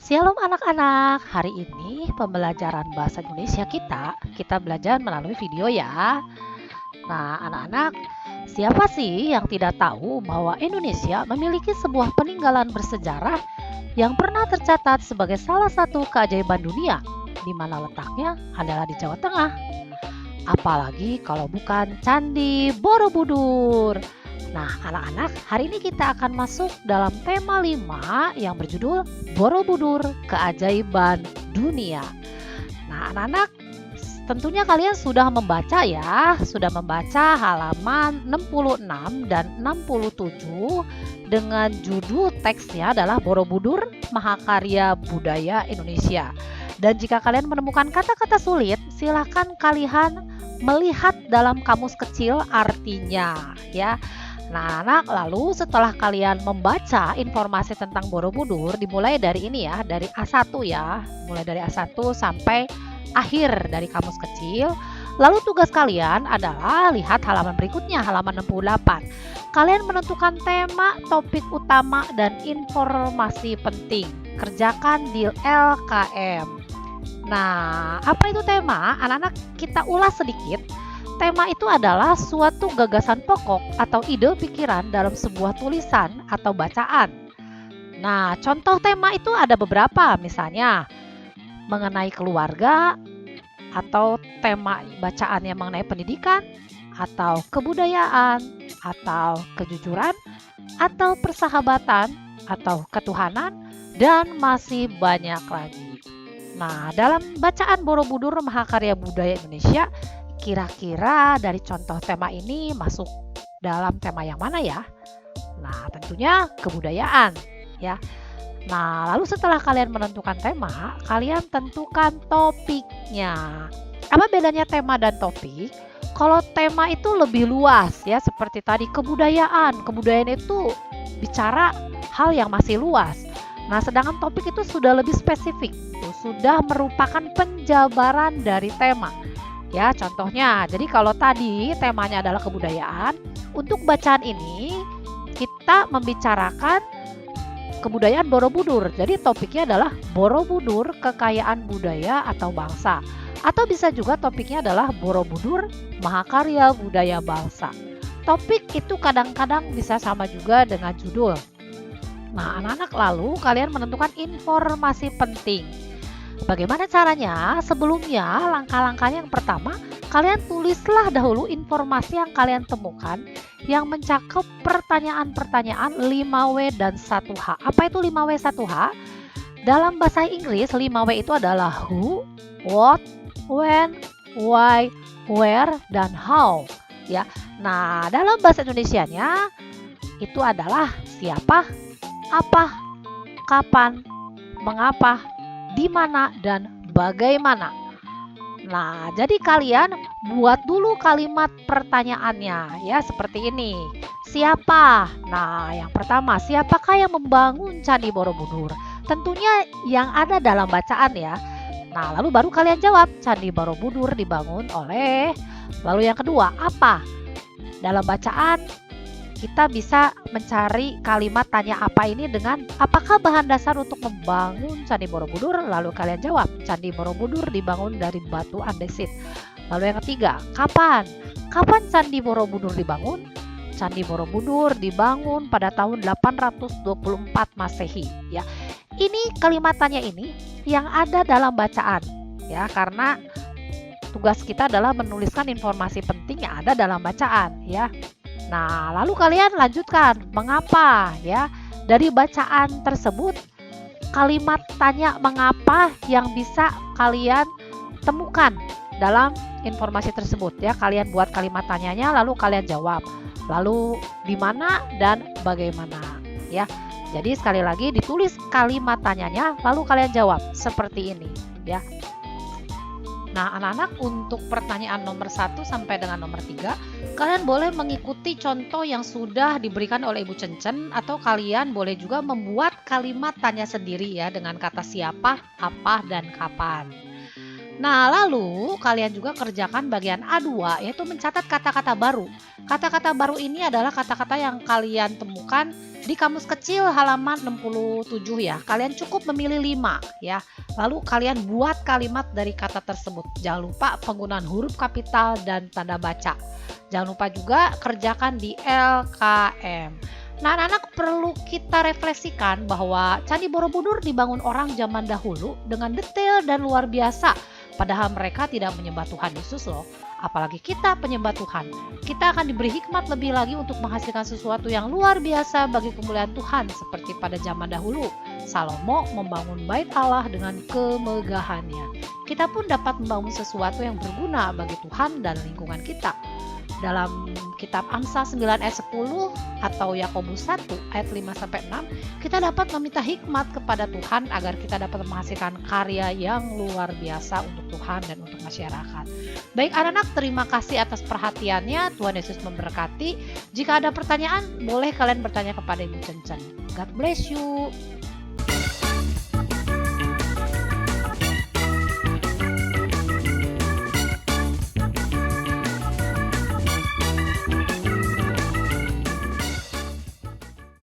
Shalom anak-anak, hari ini pembelajaran bahasa Indonesia kita belajar melalui video ya. Nah anak-anak, siapa sih yang tidak tahu bahwa Indonesia memiliki sebuah peninggalan bersejarah yang pernah tercatat sebagai salah satu keajaiban dunia, di mana letaknya adalah di Jawa Tengah. Apalagi kalau bukan Candi Borobudur. Nah, anak-anak, hari ini kita akan masuk dalam tema 5 yang berjudul Borobudur, Keajaiban Dunia. Nah, anak-anak, tentunya kalian sudah membaca ya, sudah membaca halaman 66 dan 67 dengan judul teksnya adalah Borobudur, Mahakarya Budaya Indonesia. Dan jika kalian menemukan kata-kata sulit, silakan kalian melihat dalam kamus kecil artinya ya. Nah, anak, lalu setelah kalian membaca informasi tentang Borobudur, dimulai dari ini ya, dari A1 ya, mulai dari A1 sampai akhir dari kamus kecil. Lalu tugas kalian adalah lihat halaman berikutnya, halaman 68. Kalian menentukan tema, topik utama, dan informasi penting. Kerjakan di LKM. Nah, apa itu tema? Anak-anak, kita ulas sedikit. Tema itu adalah suatu gagasan pokok atau ide pikiran dalam sebuah tulisan atau bacaan. Nah, contoh tema itu ada beberapa, misalnya mengenai keluarga, atau tema bacaan yang mengenai pendidikan, atau kebudayaan, atau kejujuran, atau persahabatan, atau ketuhanan, dan masih banyak lagi. Nah, dalam bacaan Borobudur Mahakarya Budaya Indonesia, kira-kira dari contoh tema ini masuk dalam tema yang mana ya? Nah, tentunya kebudayaan ya. Nah, lalu setelah kalian menentukan tema, kalian tentukan topiknya. Apa bedanya tema dan topik? Kalau tema itu lebih luas ya, seperti tadi kebudayaan. Kebudayaan itu bicara hal yang masih luas. Nah, sedangkan topik itu sudah lebih spesifik, sudah merupakan penjabaran dari tema. Ya, contohnya, jadi kalau tadi temanya adalah kebudayaan, untuk bacaan ini kita membicarakan kebudayaan Borobudur. Jadi topiknya adalah Borobudur, kekayaan budaya atau bangsa. Atau bisa juga topiknya adalah Borobudur, Mahakarya Budaya Bangsa. Topik itu kadang-kadang bisa sama juga dengan judul. Nah, anak-anak, lalu kalian menentukan informasi penting. Bagaimana caranya? Sebelumnya, langkah-langkahnya yang pertama, kalian tulislah dahulu informasi yang kalian temukan yang mencakup pertanyaan-pertanyaan 5W dan 1H. Apa itu 5W 1H? Dalam bahasa Inggris, 5W itu adalah who, what, when, why, where, dan how. Ya. Nah, dalam bahasa Indonesianya itu adalah siapa, apa, kapan, mengapa, di mana, dan bagaimana. Nah, jadi kalian buat dulu kalimat pertanyaannya ya, seperti ini. Siapa? Nah, yang pertama, siapakah yang membangun Candi Borobudur? Tentunya yang ada dalam bacaan ya. Nah, lalu baru kalian jawab, Candi Borobudur dibangun oleh. Lalu yang kedua, apa? Dalam bacaan kita bisa mencari kalimat tanya apa ini dengan apakah bahan dasar untuk membangun Candi Borobudur. Lalu kalian jawab, Candi Borobudur dibangun dari batu andesit. Lalu yang ketiga, kapan? Kapan Candi Borobudur dibangun? Candi Borobudur dibangun pada tahun 824 Masehi ya. Ini kalimat tanya ini yang ada dalam bacaan ya, karena tugas kita adalah menuliskan informasi penting yang ada dalam bacaan ya. Nah, lalu kalian lanjutkan, mengapa ya? Dari bacaan tersebut, kalimat tanya mengapa yang bisa kalian temukan dalam informasi tersebut ya. Kalian buat kalimat tanyanya, lalu kalian jawab. Lalu di mana dan bagaimana ya. Jadi sekali lagi ditulis kalimat tanyanya, lalu kalian jawab seperti ini ya. Nah, anak-anak, untuk pertanyaan nomor 1 sampai dengan nomor 3, kalian boleh mengikuti contoh yang sudah diberikan oleh Ibu Cencen, atau kalian boleh juga membuat kalimat tanya sendiri ya dengan kata siapa, apa, dan kapan. Nah, lalu kalian juga kerjakan bagian A2, yaitu mencatat kata-kata baru. Kata-kata baru ini adalah kata-kata yang kalian temukan di kamus kecil halaman 67 ya. Kalian cukup memilih 5 ya. Lalu kalian buat kalimat dari kata tersebut. Jangan lupa penggunaan huruf kapital dan tanda baca. Jangan lupa juga kerjakan di LKM. Nah, anak-anak perlu kita refleksikan bahwa Candi Borobudur dibangun orang zaman dahulu dengan detail dan luar biasa. Padahal mereka tidak menyembah Tuhan Yesus loh. Apalagi kita penyembah Tuhan. Kita akan diberi hikmat lebih lagi untuk menghasilkan sesuatu yang luar biasa bagi kemuliaan Tuhan. Seperti pada zaman dahulu, Salomo membangun bait Allah dengan kemegahannya. Kita pun dapat membangun sesuatu yang berguna bagi Tuhan dan lingkungan kita. Dalam kitab Amsal 9 ayat 10 atau Yakobus 1 ayat 5-6, kita dapat meminta hikmat kepada Tuhan agar kita dapat menghasilkan karya yang luar biasa untuk Tuhan dan untuk masyarakat. Baik anak-anak, terima kasih atas perhatiannya. Tuhan Yesus memberkati. Jika ada pertanyaan, boleh kalian bertanya kepada Ibu Cencen. God bless you.